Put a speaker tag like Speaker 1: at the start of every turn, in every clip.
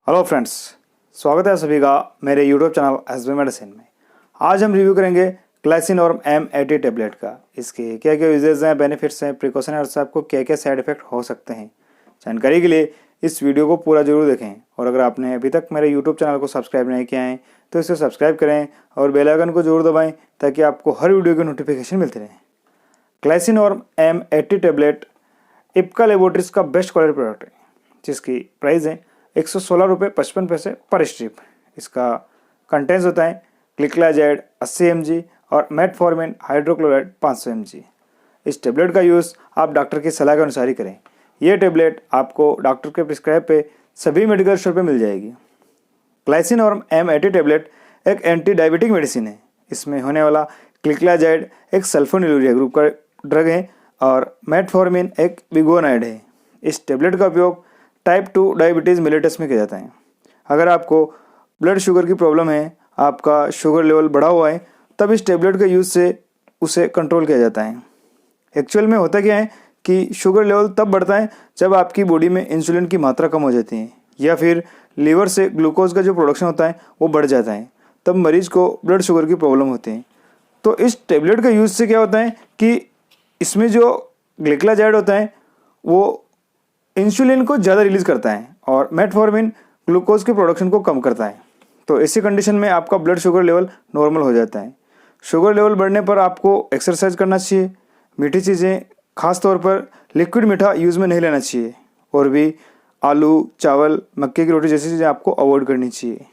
Speaker 1: Hello friends, स्वागत है सभी का मेरे यूट्यूब चैनल एसबी मेडिसिन में। आज हम रिव्यू करेंगे ग्लाइसिनॉर्म M80 टेबलेट का। इसके क्या क्या यूजेस हैं, बेनिफिट्स हैं, प्रिकॉशन और आपको क्या क्या साइड इफेक्ट हो सकते हैं। जानकारी के लिए इस वीडियो को पूरा जरूर देखें और अगर आपने अभी तक मेरे यूट्यूब चैनल को सब्सक्राइब नहीं किया है तो इसे सब्सक्राइब करें और बेल आइकन को जरूर दबाएँ ताकि आपको हर वीडियो की नोटिफिकेशन मिलती रहे। ग्लाइसिनॉर्म M80 टेबलेट इप्का लेबोरेटरीज का बेस्ट क्वालिटी प्रोडक्ट है, जिसकी प्राइस है 116 रुपये 55 पैसे पर स्ट्रिप। इसका कंटेंट्स होता है ग्लिकलाजाइड 80 mg और मेटफॉर्मिन हाइड्रोक्लोराइड 500 mg। इस टेबलेट का यूज़ आप डॉक्टर की सलाह के अनुसार ही करें। यह टेबलेट आपको डॉक्टर के प्रिस्क्राइब पे सभी मेडिकल स्टोर पे मिल जाएगी। ग्लाइसिनॉर्म M80 टेबलेट एक एंटी डायबिटिक मेडिसिन है। इसमें होने वाला ग्लिकलाजाइड एक सल्फोनिलूरिया ग्रुप का ड्रग है और मेटफॉर्मिन एक बिगोनाइड है। इस टेबलेट का उपयोग टाइप 2 डायबिटीज़ मिलेटस में किया जाता है। अगर आपको ब्लड शुगर की प्रॉब्लम है, आपका शुगर लेवल बढ़ा हुआ है, तब इस टेबलेट के यूज़ से उसे कंट्रोल किया जाता है। एक्चुअल में होता क्या है कि शुगर लेवल तब बढ़ता है जब आपकी बॉडी में इंसुलिन की मात्रा कम हो जाती है या फिर लीवर से ग्लूकोज का जो प्रोडक्शन होता है वो बढ़ जाता है, तब मरीज को ब्लड शुगर की प्रॉब्लम होती है। तो इस टेबलेट का यूज़ से क्या होता है कि इसमें जो ग्लिकलाजाइड होता है वो इंसुलिन को ज़्यादा रिलीज़ करता है और मेटफॉर्मिन ग्लूकोज के प्रोडक्शन को कम करता है। तो ऐसी कंडीशन में आपका ब्लड शुगर लेवल नॉर्मल हो जाता है। शुगर लेवल बढ़ने पर आपको एक्सरसाइज करना चाहिए। मीठी चीज़ें, खास तौर पर लिक्विड मीठा यूज़ में नहीं लेना चाहिए और भी आलू, चावल, मक्के की रोटी जैसी चीज़ें आपको अवॉइड करनी चाहिए।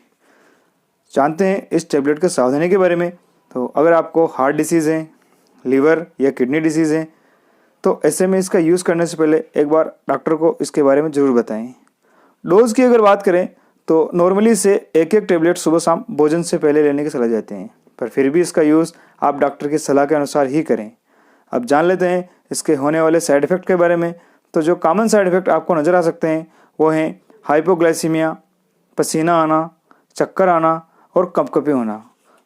Speaker 1: जानते हैं इस टेबलेट के सावधानी के बारे में। तो अगर आपको हार्ट डिसीज़ है, लीवर या किडनी डिसीज़ है, तो ऐसे में इसका यूज़ करने से पहले एक बार डॉक्टर को इसके बारे में ज़रूर बताएं। डोज़ की अगर बात करें तो नॉर्मली इसे एक टेबलेट सुबह शाम भोजन से पहले लेने की सलाह देते हैं, पर फिर भी इसका यूज़ आप डॉक्टर की सलाह के अनुसार ही करें। अब जान लेते हैं इसके होने वाले साइड इफ़ेक्ट के बारे में। तो जो कॉमन साइड इफ़ेक्ट आपको नज़र आ सकते हैं वो हैं हाइपोग्लाइसीमिया, पसीना आना, चक्कर आना और कँपकँपी होना।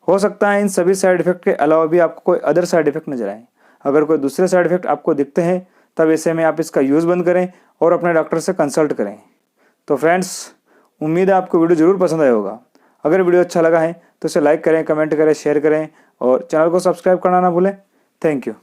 Speaker 1: हो सकता है इन सभी साइड इफ़ेक्ट के अलावा भी आपको कोई अदर साइड इफ़ेक्ट नजर आए। अगर कोई दूसरे साइड इफेक्ट आपको दिखते हैं तब ऐसे में आप इसका यूज़ बंद करें और अपने डॉक्टर से कंसल्ट करें। तो फ्रेंड्स, उम्मीद है आपको वीडियो ज़रूर पसंद आया होगा। अगर वीडियो अच्छा लगा है तो इसे लाइक करें, कमेंट करें, शेयर करें और चैनल को सब्सक्राइब करना ना भूलें। Thank you.